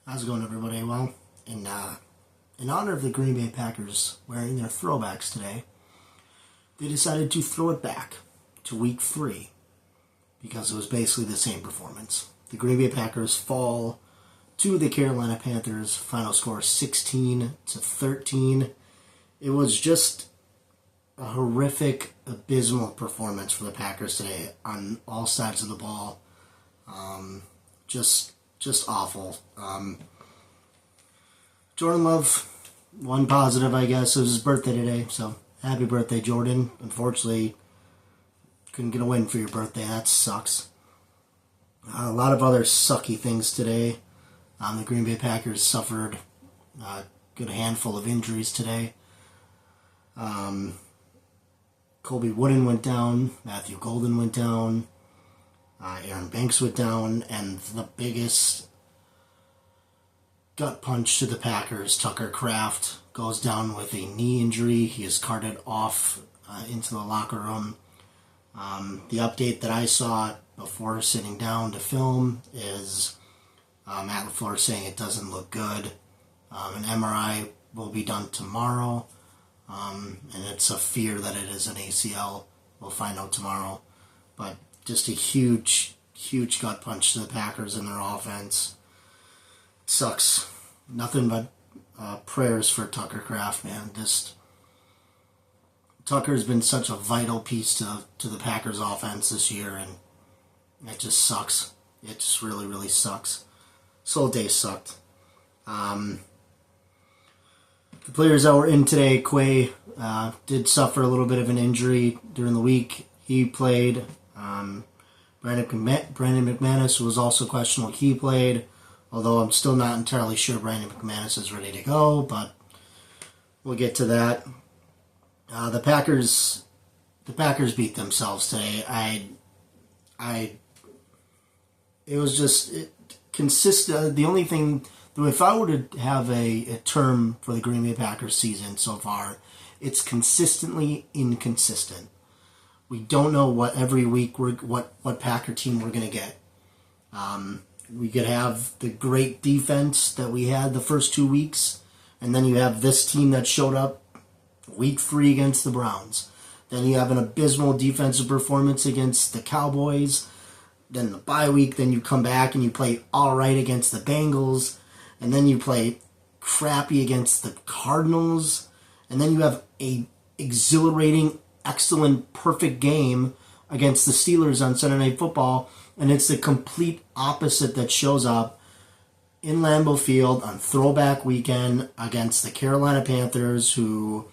How's it going, everybody? Well, in honor of the Green Bay Packers wearing their throwbacks today, they decided to throw it back to Week 3 because it was basically the same performance. The Green Bay Packers fall to the Carolina Panthers, final score 16-13. It was just a horrific, abysmal performance for the Packers today on all sides of the ball. Just awful. Jordan Love, one positive, I guess. It was his birthday today, so happy birthday, Jordan. Unfortunately, couldn't get a win for your birthday. That sucks. A lot of other sucky things today. The Green Bay Packers suffered a good handful of injuries today. Colby Wooden went down. Matthew Golden went down. Aaron Banks went down. And the biggest gut punch to the Packers, Tucker Kraft, goes down with a knee injury. He is carted off into the locker room. The update that I saw before sitting down to film is Matt LaFleur saying it doesn't look good. An MRI will be done tomorrow, and it's a fear that it is an ACL. We'll find out tomorrow. But just a huge gut punch to the Packers and their offense. It sucks. Nothing but prayers for Tucker Kraft, man. Tucker's been such a vital piece to the Packers offense this year, and it just sucks. It just really, really sucks. This whole day sucked. The players that were in today, Quay did suffer a little bit of an injury during the week. He played. Brandon McManus was also questionable. He played, although I'm still not entirely sure Brandon McManus is ready to go, but we'll get to that. The Packers beat themselves today. It was just consistent. The only thing, if I were to have a term for the Green Bay Packers season so far, it's consistently inconsistent. We don't know what every week what Packer team we're going to get. We could have the great defense that we had the first 2 weeks, and then you have this team that showed up Week 3 against the Browns. Then you have an abysmal defensive performance against the Cowboys. Then the bye week, then you come back and you play all right against the Bengals, and then you play crappy against the Cardinals, and then you have a exhilarating, excellent, perfect game against the Steelers on Sunday Night Football, and it's the complete opposite that shows up in Lambeau Field on throwback weekend against the Carolina Panthers, who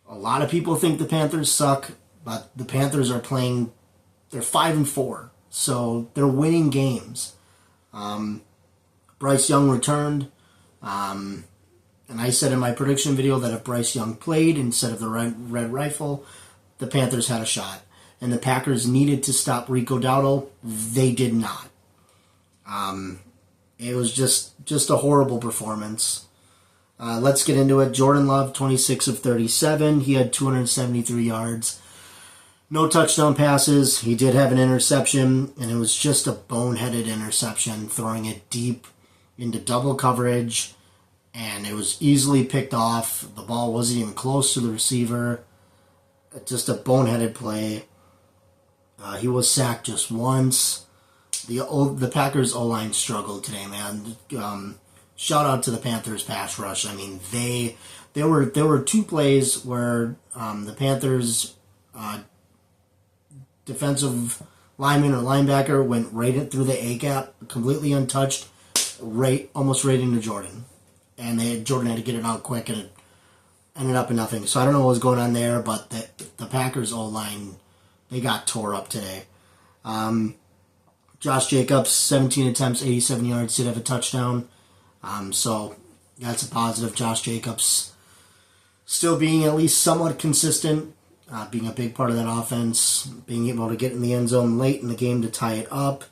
a lot of people think the Panthers suck, but the Panthers are playing, they're 5-4, so they're winning games. Bryce Young returned, and I said in my prediction video that if Bryce Young played instead of the red rifle, the Panthers had a shot. And the Packers needed to stop Rico Dowdle. They did not. It was just a horrible performance. Let's get into it. Jordan Love, 26 of 37. He had 273 yards. No touchdown passes. He did have an interception, and it was just a boneheaded interception, throwing it deep into double coverage, and it was easily picked off. The ball wasn't even close to the receiver. Just a boneheaded play. He was sacked just once. The Packers O-line struggled today, man. Shout out to the Panthers pass rush. I mean, there were 2 plays where the Panthers defensive lineman or linebacker went right through the A-gap, completely untouched, almost right into Jordan. And Jordan had to get it out quick, and it ended up in nothing. So I don't know what was going on there, but the Packers O-line, they got tore up today. Josh Jacobs, 17 attempts, 87 yards, did have a touchdown. So that's a positive. Josh Jacobs still being at least somewhat consistent, being a big part of that offense, being able to get in the end zone late in the game to tie it up.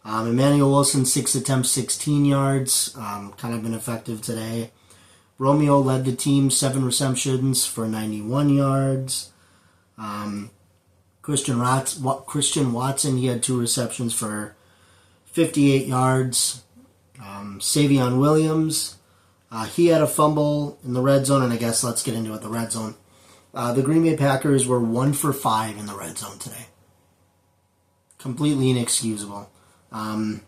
Emmanuel Wilson, 6 attempts, 16 yards, kind of been effective today. Romeo led the team, 7 receptions for 91 yards. Christian Watson, he had 2 receptions for 58 yards. Savion Williams, he had a fumble in the red zone, and I guess let's get into it, the red zone. The Green Bay Packers were 1 for 5 in the red zone today. Completely inexcusable. In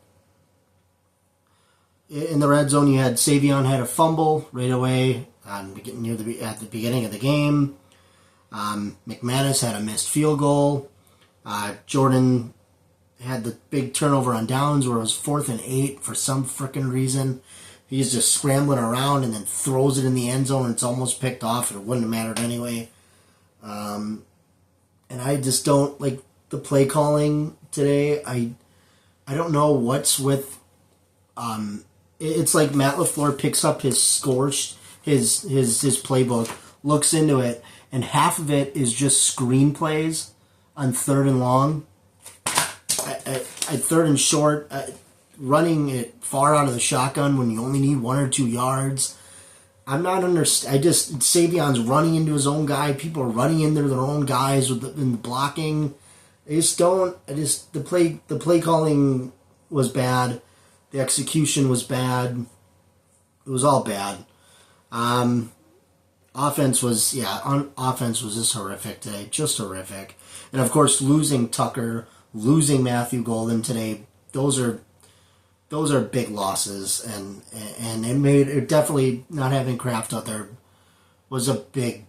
the red zone, you had Savion had a fumble right away at the beginning of the game. McManus had a missed field goal. Jordan had the big turnover on downs where it was 4th and 8 for some frickin' reason. He's just scrambling around and then throws it in the end zone and it's almost picked off. It wouldn't have mattered anyway. And I just don't like the play calling today. I don't know what's with. It's like Matt LaFleur picks up his scores, his playbook, looks into it, and half of it is just screenplays on 3rd and long, at 3rd and short, running it far out of the shotgun when you only need 1 or 2 yards. I'm not Savion's running into his own guy. People are running into their own guys in the blocking. The play calling was bad. The execution was bad. It was all bad. Offense was just horrific today. Just horrific. And of course, losing Tucker, losing Matthew Golden today, those are big losses, and it definitely not having Kraft out there was a big.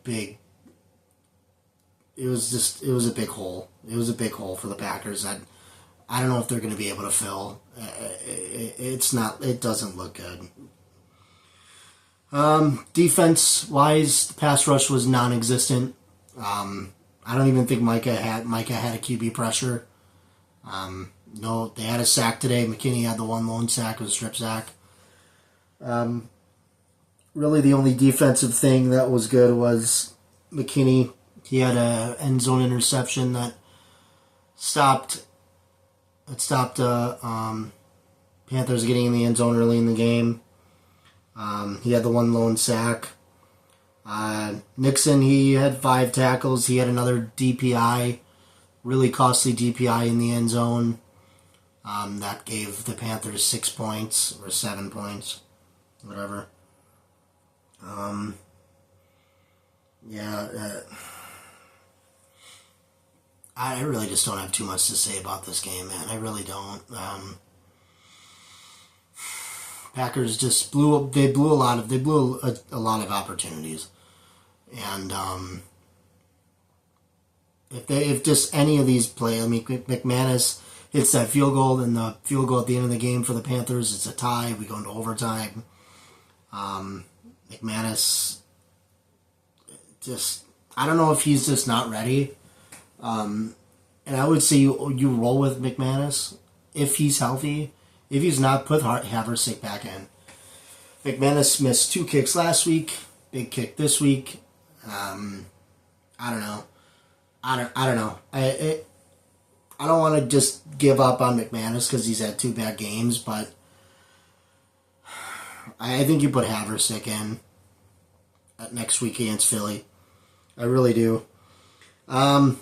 It was a big hole. It was a big hole for the Packers. I don't know if they're going to be able to fill. It doesn't look good. Defense-wise, the pass rush was non-existent. I don't even think Micah had a QB pressure. No, they had a sack today. McKinney had the one lone sack. It was a strip sack. Really, the only defensive thing that was good was McKinney. He had an end zone interception that stopped Panthers getting in the end zone early in the game. He had the one lone sack. Nixon, he had 5 tackles. He had another DPI, really costly DPI in the end zone. That gave the Panthers 6 points or 7 points, whatever. I really just don't have too much to say about this game, man. I really don't. Packers just blew a lot of opportunities, and if just any of these play, I mean, McManus hits that field goal, and the field goal at the end of the game for the Panthers, it's a tie. We go into overtime. McManus, I don't know if he's just not ready. And I would say you roll with McManus if he's healthy. If he's not, put Haversick back in. McManus missed 2 kicks last week. Big kick this week. I don't know. I don't know. I don't want to just give up on McManus because he's had 2 bad games, but I think you put Haversick in next week against Philly. I really do. 7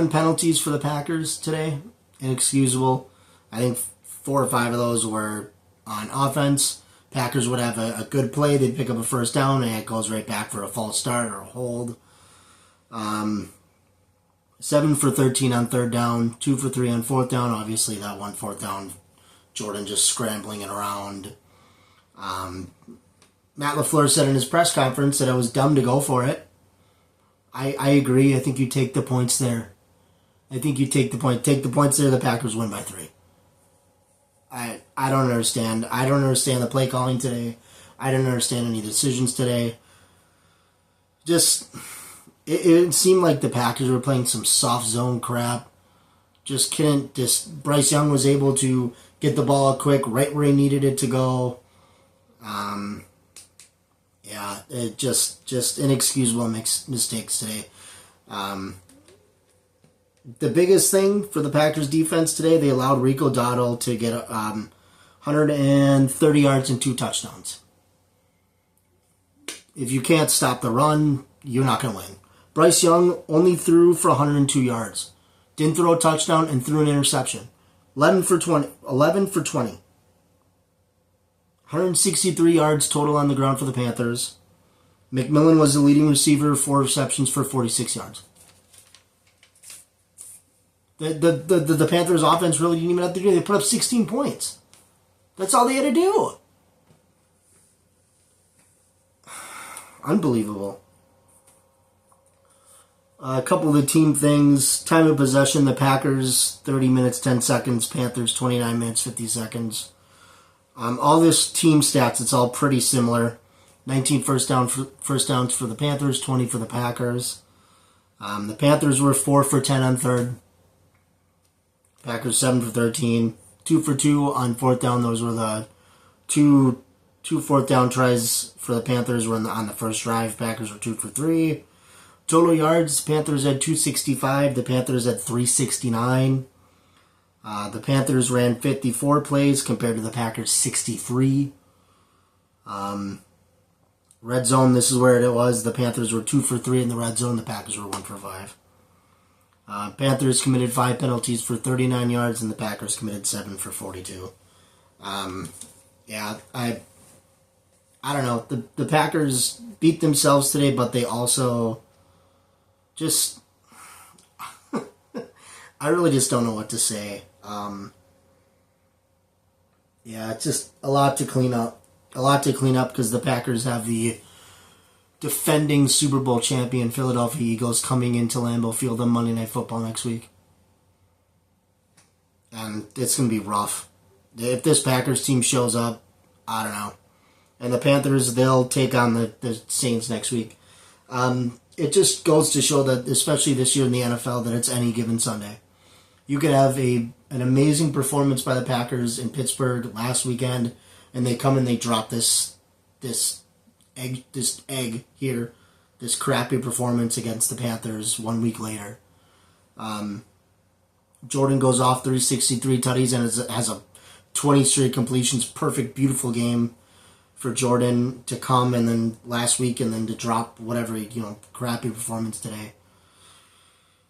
penalties for the Packers today. Inexcusable. I think 4 or 5 of those were on offense. Packers would have a good play. They'd pick up a first down, and it goes right back for a false start or a hold. 7 for 13 on 3rd down. 2 for 3 on 4th down. Obviously, that one 4th down, Jordan just scrambling it around. Matt LaFleur said in his press conference that it was dumb to go for it. I agree. I think you take the points there. Take the points there, the Packers win by 3. I don't understand. I don't understand the play calling today. I didn't understand any decisions today. It seemed like the Packers were playing some soft zone crap. Bryce Young was able to get the ball quick right where he needed it to go. It just inexcusable mistakes today. The biggest thing for the Packers defense today, they allowed Rico Dowdle to get 130 yards and 2 touchdowns. If you can't stop the run, you're not going to win. Bryce Young only threw for 102 yards. Didn't throw a touchdown and threw an interception. 11 for 20. 11 for 20. 163 yards total on the ground for the Panthers. McMillan was the leading receiver, 4 receptions for 46 yards. The Panthers offense really didn't even have to do it. They put up 16 points. That's all they had to do. Unbelievable. A couple of the team things. Time of possession, the Packers, 30 minutes, 10 seconds. Panthers, 29 minutes, 50 seconds. All this team stats, it's all pretty similar. 19 first downs for the Panthers, 20 for the Packers. The Panthers were 4 for 10 on third. Packers 7 for 13. 2 for 2 on fourth down. Those were the two fourth down tries for the Panthers were on the first drive. Packers were 2 for 3. Total yards, Panthers had 265. The Panthers had 369. The Panthers ran 54 plays compared to the Packers 63. Red zone, this is where it was. The Panthers were 2 for 3 in the red zone. The Packers were 1 for 5. Panthers committed 5 penalties for 39 yards, and the Packers committed 7 for 42. Yeah, I don't know. The Packers beat themselves today, but they also just... I really just don't know what to say. Yeah, it's just a lot to clean up. A lot to clean up because the Packers have the defending Super Bowl champion Philadelphia Eagles coming into Lambeau Field on Monday Night Football next week. And it's going to be rough. If this Packers team shows up, I don't know. And the Panthers, they'll take on the Saints next week. It just goes to show that, especially this year in the NFL, that it's any given Sunday. You could have an amazing performance by the Packers in Pittsburgh last weekend, and they come and they drop this egg here, this crappy performance against the Panthers 1 week later. Jordan goes off 363 tutties and has a 20 straight completions, perfect, beautiful game for Jordan to come, and then last week, and then to drop whatever, crappy performance today.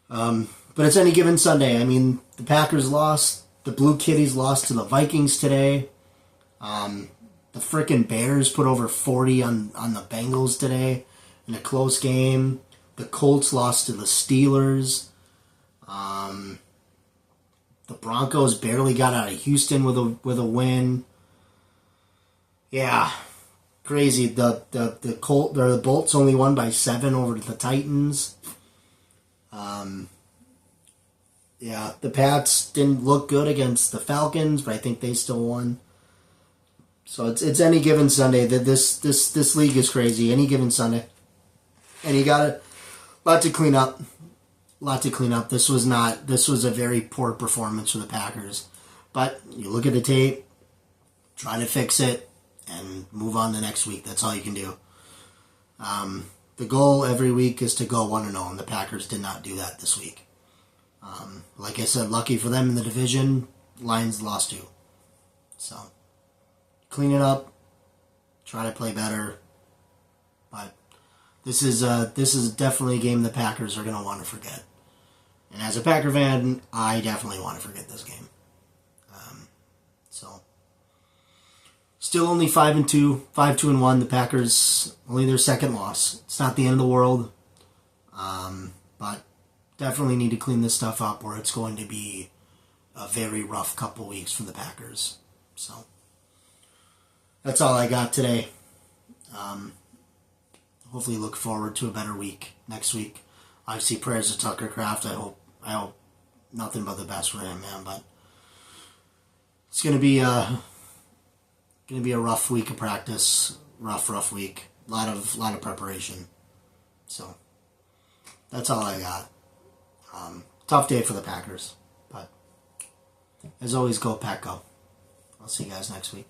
But it's any given Sunday. I mean, the Packers lost. The Blue Kitties lost to the Vikings today. The frickin' Bears put over 40 on the Bengals today in a close game. The Colts lost to the Steelers. The Broncos barely got out of Houston with a win. Yeah, crazy. The Bolts only won by 7 over the Titans. Yeah, the Pats didn't look good against the Falcons, but I think they still won. So it's any given Sunday. This league is crazy. Any given Sunday, and you got a lot to clean up. This was a very poor performance for the Packers, but you look at the tape, try to fix it, and move on to next week. That's all you can do. The goal every week is to go 1-0, and the Packers did not do that this week. Like I said, lucky for them in the division, Lions lost 2. So, clean it up, try to play better, but this is definitely a game the Packers are going to want to forget. And as a Packer fan, I definitely want to forget this game. So, still only 5-2, 5-2-1. The Packers only their second loss. It's not the end of the world, but definitely need to clean this stuff up, or it's going to be a very rough couple weeks for the Packers. So, that's all I got today. Hopefully look forward to a better week next week. Obviously, prayers to Tucker Kraft. I hope nothing but the best for him, man. But it's gonna be a rough week of practice. Rough week. A lot of preparation. So that's all I got. Tough day for the Packers, but as always, go Pack, go. I'll see you guys next week.